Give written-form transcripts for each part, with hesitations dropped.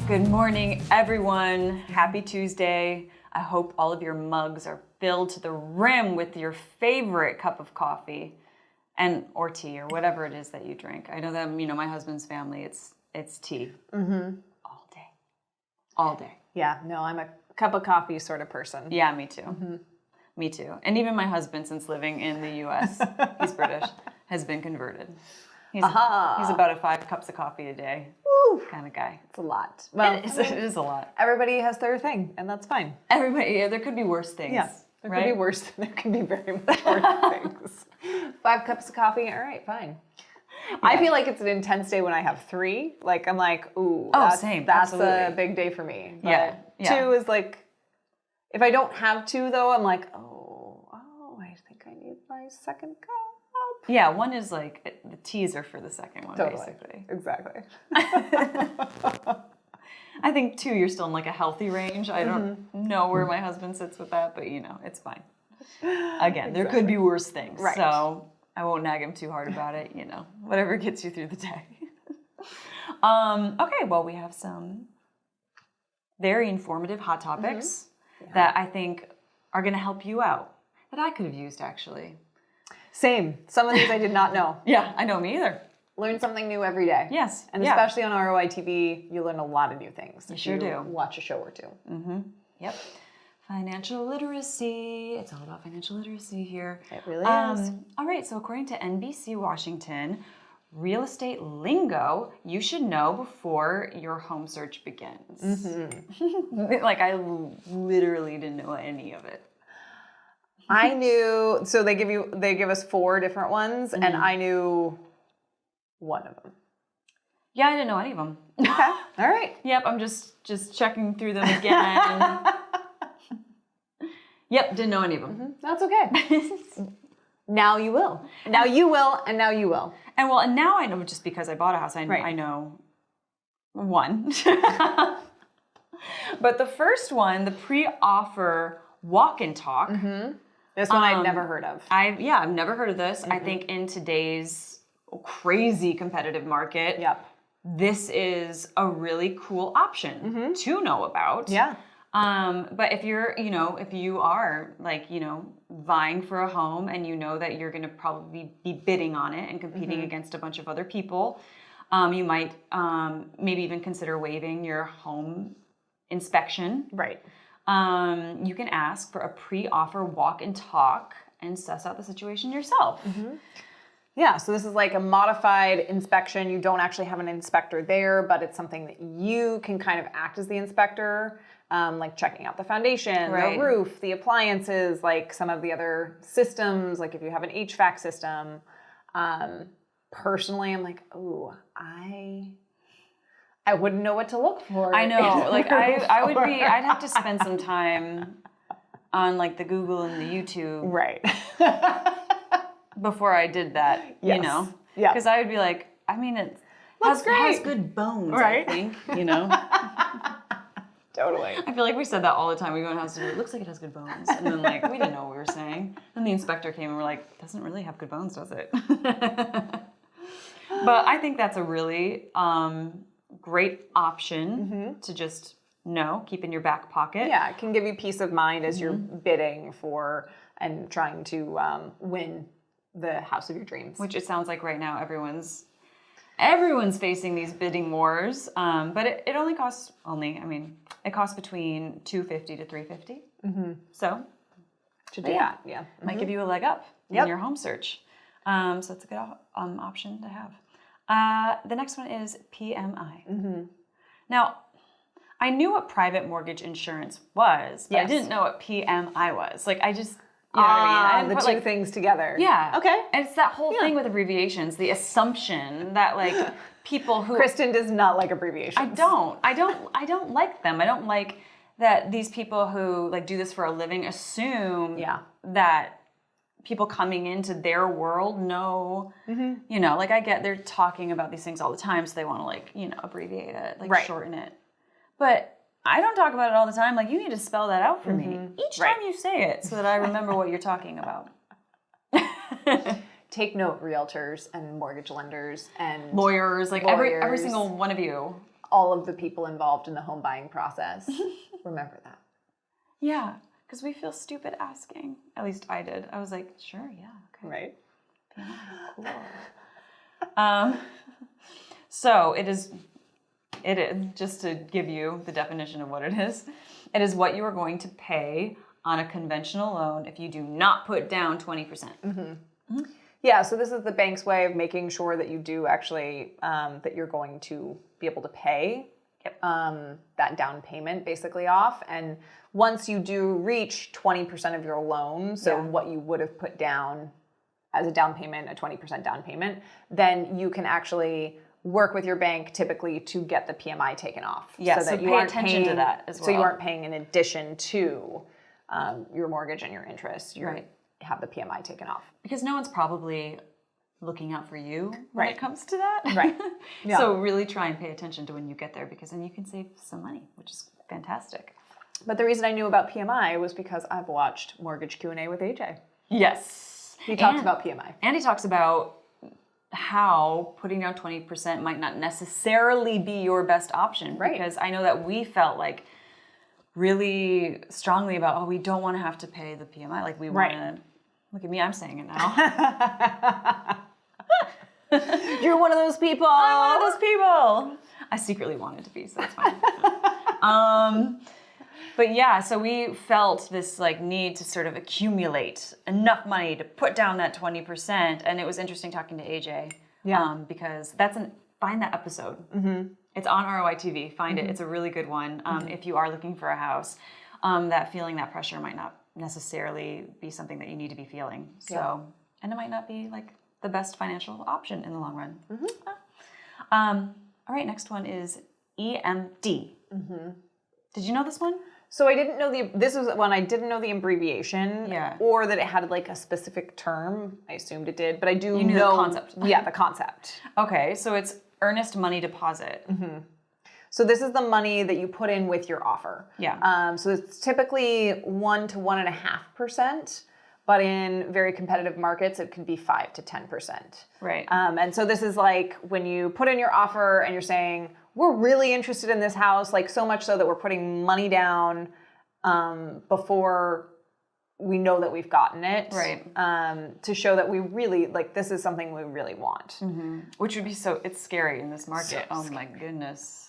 Good morning, everyone. Happy Tuesday. I hope all of your mugs are filled to the rim with your favorite cup of coffee or tea or whatever it is that you drink. I know that, my husband's family, it's tea. Mm-hmm. All day. Yeah, no, I'm a cup of coffee sort of person. Yeah, me too. Mm-hmm. Me too. And even my husband, since living in the U.S., he's British, has been converted. He's about 5 cups of coffee a day kind of guy. It's a lot. Well, it is a lot. Everybody has their thing, and that's fine. There could be worse things. Yeah, there right? could be worse. There could be very much worse things. 5 cups of coffee, all right, fine. Yeah. I feel like it's an intense day when I have 3. Like, I'm like, ooh, same. That's Absolutely. a big day for me. But yeah. 2 is like, if I don't have 2 though, I'm like, I think I need my second cup. Yeah, one is like, the teas are for the second one, totally. Basically. Exactly. I think 2, you're still in like a healthy range. I don't know where my husband sits with that, but it's fine. Again, there could be worse things. Right. So I won't nag him too hard about it, whatever gets you through the day. Okay, well, we have some very informative hot topics that I think are going to help you out, that I could have used actually. Same. Some of these I did not know. Yeah, I know, me either. Learn something new every day. Yes. And especially on ROI TV, you learn a lot of new things. You sure do. Watch a show or 2. Mm-hmm. Yep. Financial literacy. It's all about financial literacy here. It really is. All right, so according to NBC Washington, Real Estate Lingo, you should know before your home search begins. Mm-hmm. Like, I literally didn't know any of it. I knew, so they give us 4 different ones, and I knew one of them. Yeah, I didn't know any of them. Okay, all right. Yep, I'm just checking through them again. Yep, didn't know any of them. Mm-hmm. That's okay. Now you will. Now you will, and now you will. And now I know, just because I bought a house, I know one. But the first one, the pre-offer walk and talk. Mm-hmm. This one I've never heard of. I've never heard of this. Mm-hmm. I think in today's crazy competitive market, this is a really cool option to know about. Yeah. But if you are like, vying for a home and you know that you're going to probably be bidding on it and competing against a bunch of other people, you might maybe even consider waiving your home inspection. Right. You can ask for a pre-offer walk and talk and suss out the situation yourself. Mm-hmm. Yeah, so this is like a modified inspection. You don't actually have an inspector there, but it's something that you can kind of act as the inspector, like checking out the foundation, the roof, the appliances, like some of the other systems, like if you have an HVAC system. Personally, I'm like, I wouldn't know what to look for. I know. Like I'd have to spend some time on like the Google and the YouTube. Right. Before I did that, Yeah. Because I would be like, it has good bones, right? I think, Totally. I feel like we said that all the time. We go in the house and it looks like it has good bones. And then like, we didn't know what we were saying. Then the inspector came and we're like, it doesn't really have good bones, does it? But I think that's a really great option to just keep in your back pocket. Yeah, it can give you peace of mind as you're bidding for and trying to win the house of your dreams. Which it sounds like right now everyone's facing these bidding wars. But it only costs it costs between $250 to $350. Mm-hmm. So to do that, yeah, might give you a leg up in your home search. So it's a good option to have. The next one is PMI. Mm-hmm. Now, I knew what private mortgage insurance was, but I didn't know what PMI was. Like, I just, you know what I mean? The two things together. Yeah. Okay. And it's that whole thing with abbreviations, the assumption that, like, people who... Kristen does not like abbreviations. I don't like them. I don't like that these people who, like, do this for a living assume that people coming into their world know, like I get they're talking about these things all the time, so they want to like, abbreviate it, like shorten it. But I don't talk about it all the time. Like, you need to spell that out for me each time you say it so that I remember what you're talking about. Take note, realtors and mortgage lenders and lawyers, like every single one of you. all of the people involved in the home buying process. Remember that. Yeah, because we feel stupid asking. At least I did. I was like, sure, yeah, okay. Right. PMI, cool. So it is, just to give you the definition of what it is what you are going to pay on a conventional loan if you do not put down 20%. Yeah, so this is the bank's way of making sure that you do actually, that you're going to be able to pay that down payment basically off. And once you do reach 20% of your loan, so what you would have put down as a down payment, a 20% down payment, then you can actually work with your bank typically to get the PMI taken off. Yeah, so that you pay attention to that as well. So you aren't paying in addition to your mortgage and your interest. You have the PMI taken off. Because no one's probably looking out for you when it comes to that. Right. Yeah. So really try and pay attention to when you get there, because then you can save some money, which is fantastic. But the reason I knew about PMI was because I've watched Mortgage Q&A with AJ. Yes. He talks about PMI. And he talks about how putting down 20% might not necessarily be your best option. Right. Because I know that we felt like really strongly about, we don't want to have to pay the PMI. Like we want to, look at me, I'm saying it now. You're one of those people. I'm one of those people. I secretly wanted to be, so it's fine. But yeah, so we felt this like need to sort of accumulate enough money to put down that 20%. And it was interesting talking to AJ. Because find that episode. It's on ROI TV. Find it. It's a really good one. If you are looking for a house, that feeling, that pressure might not necessarily be something that you need to be feeling. So, and it might not be like the best financial option in the long run. All right, next one is EMD. Did you know this one? So I didn't know this was one I didn't know the abbreviation, or that it had like a specific term. I assumed it did, but I do know the concept. Yeah, the concept. Okay, so it's earnest money deposit. So this is the money that you put in with your offer. So it's typically 1 to 1.5%, but in very competitive markets, it can be 5 to 10%. Right. And so this is like when you put in your offer and you're saying, we're really interested in this house, like so much so that we're putting money down before we know that we've gotten it. Right. To show that we really, like, this is something we really want. Which would be it's scary in this market. So my goodness.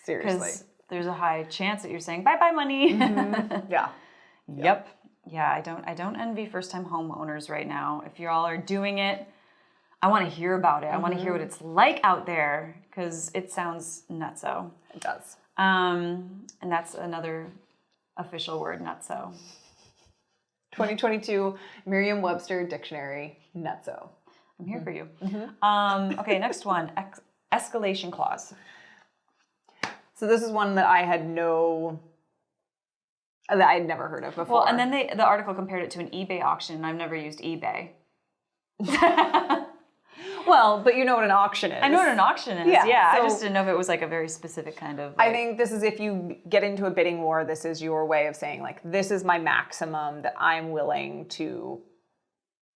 Seriously. Because there's a high chance that you're saying, bye-bye money. Yep. Yeah, I don't envy first-time homeowners right now. If you all are doing it, I want to hear about it. I want to hear what it's like out there, because it sounds nutso. It does. And that's another official word, nutso. 2022 Merriam-Webster Dictionary, nutso. I'm here for you. Okay, next one, escalation clause. So this is one that I had never heard of before. Well, and then the article compared it to an eBay auction, and I've never used eBay. Well, but you know what an auction is. I know what an auction is. Yeah, so I just didn't know if it was like a very specific kind of. I think this is, if you get into a bidding war, this is your way of saying, like, this is my maximum that I'm willing to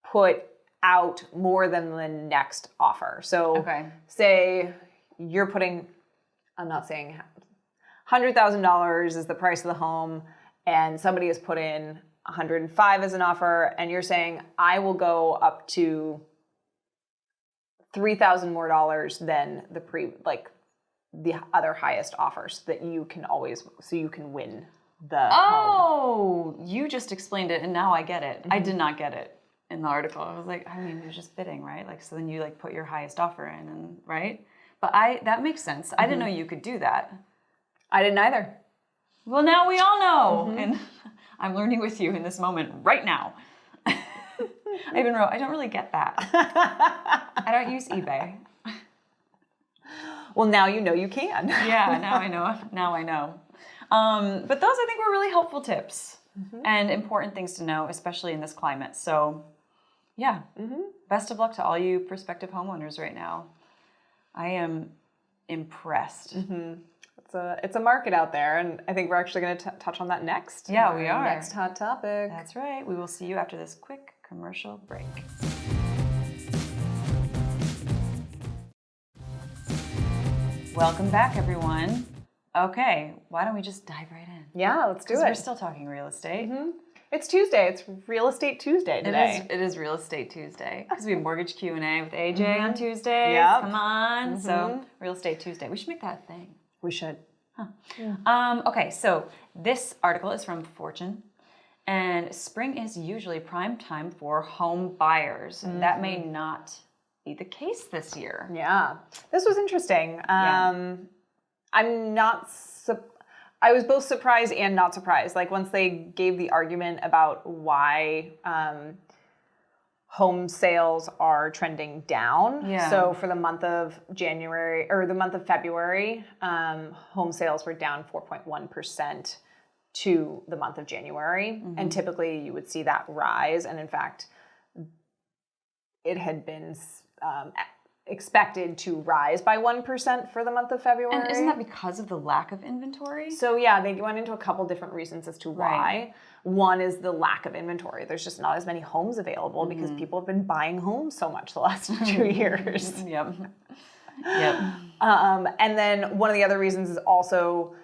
put out more than the next offer. So say you're putting, I'm not saying $100,000 is the price of the home, and somebody has put in 105 as an offer, and you're saying, I will go up to $3,000 more than the other highest offers that you can always, so you can win the home. You just explained it, and now I get it. I did not get it in the article. I was like, I mean, you're just bidding, right? Like, so then you like put your highest offer in, and right? But that makes sense. I didn't know you could do that. I didn't either. Well, now we all know, and I'm learning with you in this moment right now. I don't really get that. I don't use eBay. Well, now you know you can. Yeah, now I know. Now I know. But those, I think, were really helpful tips and important things to know, especially in this climate. So, yeah, best of luck to all you prospective homeowners right now. I am impressed. It's a market out there, and I think we're actually going to touch on that next. Yeah, we are. Next hot topic. That's right. We will see you after this quick commercial break. Welcome back, everyone. Okay, why don't we just dive right in? Yeah, let's do it. We're still talking real estate. It's Tuesday. It's Real Estate Tuesday today. It is Real Estate Tuesday because we have Mortgage Q&A with AJ on Tuesdays. Yep. Come on. So Real Estate Tuesday. We should make that a thing. We should. Okay, so this article is from Fortune, and spring is usually prime time for home buyers. That may not be the case this year. Yeah, this was interesting. I'm not. I was both surprised and not surprised. Like once they gave the argument about why home sales are trending down. Yeah. So for the month of January or the month of February, home sales were down 4.1% to the month of January. And typically you would see that rise. And in fact, it had been expected to rise by 1% for the month of February. And isn't that because of the lack of inventory? So yeah, they went into a couple different reasons as to why. Right. One is the lack of inventory. There's just not as many homes available because people have been buying homes so much the last 2 years. Yep. And then one of the other reasons is also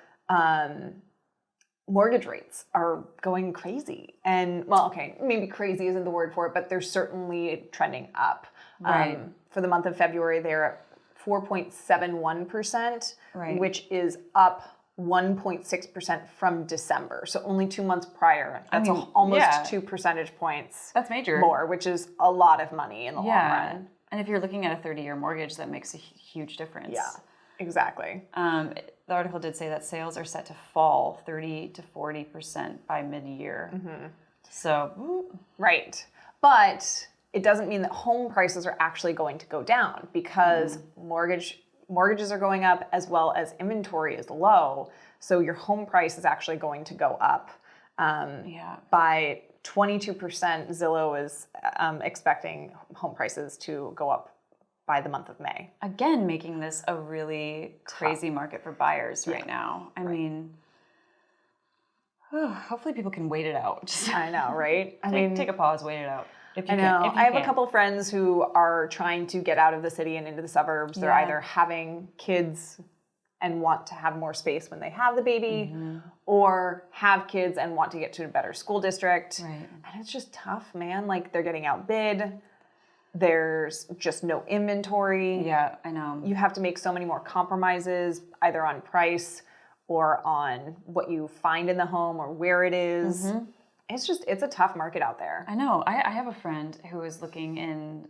mortgage rates are going crazy. And well, okay, maybe crazy isn't the word for it, but they're certainly trending up. Right. For the month of February, they're at 4.71%, Right. which is up 1.6% from December. So only 2 months prior. That's almost 2 percentage points That's major. more, which is a lot of money in the long run. And if you're looking at a 30-year mortgage, that makes a huge difference. Yeah, exactly. The article did say that sales are set to fall 30 to 40% by mid-year. So, Right. But it doesn't mean that home prices are actually going to go down because mortgages are going up as well as inventory is low. So your home price is actually going to go up by 22%. Zillow is expecting home prices to go up by the month of May. again, making this a really crazy market for buyers right now. I mean, hopefully people can wait it out. Just I know, right? take a pause, wait it out. If you I know. Can, if you I have can. a couple friends who are trying to get out of the city and into the suburbs. They're either having kids and want to have more space when they have the baby, or have kids and want to get to a better school district. Right. And it's just tough, man. Like they're getting outbid. There's just no inventory. Yeah, I know. You have to make so many more compromises, either on price or on what you find in the home or where it is. It's a tough market out there. I know. I have a friend who is looking in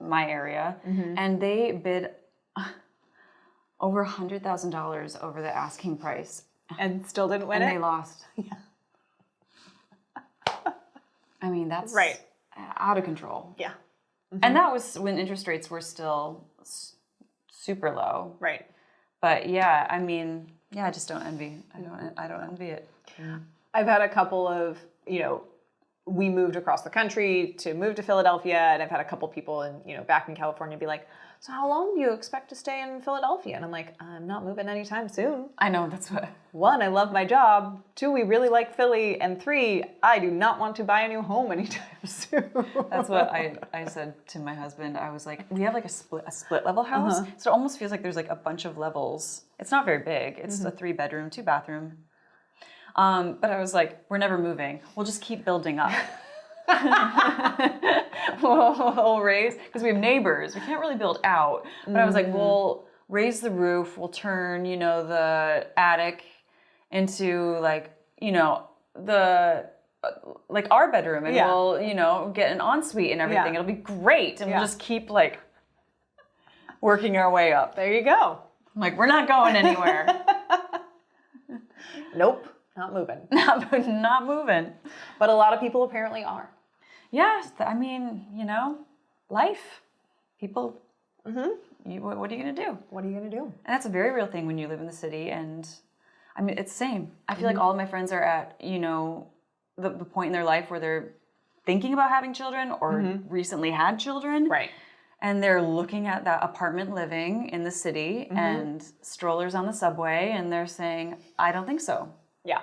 my area, and they bid over $100,000 over the asking price, And still didn't win and it? they lost. I mean, that's Right. out of control. Yeah. And that was when interest rates were still super low. Right. But yeah, I mean, I just don't envy. I don't envy it. I've had a couple of, we moved across the country to move to Philadelphia, and I've had a couple people back in California be like, so how long do you expect to stay in Philadelphia? And I'm like, I'm not moving anytime soon. I know, that's what. 1, I love my job. 2, we really like Philly. And 3, I do not want to buy a new home anytime soon. That's what I said to my husband. I was like, we have like a split level house. So it almost feels like there's like a bunch of levels. It's not very big. It's a 3-bedroom, 2-bathroom. But I was like, we're never moving. We'll just keep building up. we'll raise, because we have neighbors. We can't really build out. But I was like, we'll raise the roof. We'll turn, the attic into like, our bedroom. And we'll, get an ensuite and everything. Yeah. It'll be great. And we'll just keep like working our way up. There you go. I'm like, we're not going anywhere. Nope, not moving. Not moving. But a lot of people apparently are. Yes, I mean, life. People, what are you going to do? What are you going to do? And that's a very real thing when you live in the city. And I mean, it's the same. I feel like all of my friends are at, the point in their life where they're thinking about having children or recently had children. Right. And they're looking at that apartment living in the city and strollers on the subway. And they're saying, I don't think so. Yeah.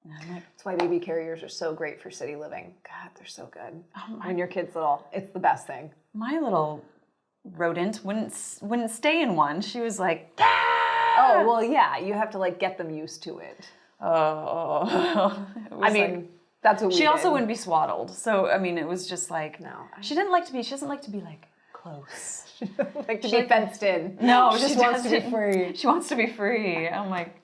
And I'm like, That's why baby carriers are so great for city living. God, they're so good. When your kid's little, it's the best thing. my little rodent wouldn't stay in one. She was like, ah! Oh, well, yeah, you have to like get them used to it. Oh. I mean, that's what we She also did. wouldn't be swaddled. So, I mean, it was just like, No. She doesn't like to be like close. Like to be fenced in. No, she just wants to be free. She wants to be free. I'm like,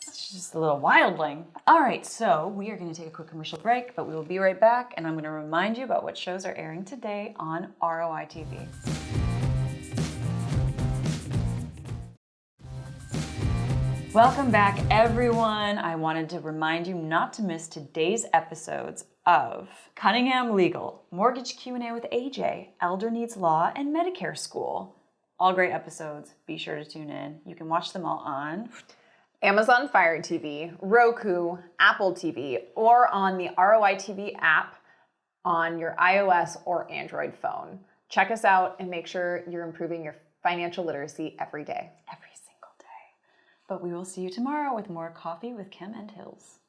she's just a little wildling. All right, so we are going to take a quick commercial break, but we will be right back, and I'm going to remind you about what shows are airing today on ROI TV. Welcome back, everyone. I wanted to remind you not to miss today's episodes of Cunningham Legal, Mortgage Q&A with AJ, Elder Needs Law, and Medicare School. All great episodes. Be sure to tune in. You can watch them all on Amazon Fire TV, Roku, Apple TV, or on the ROI TV app on your iOS or Android phone. Check us out and make sure you're improving your financial literacy every day. Every single day. But we will see you tomorrow with more Coffee with Kem Hills.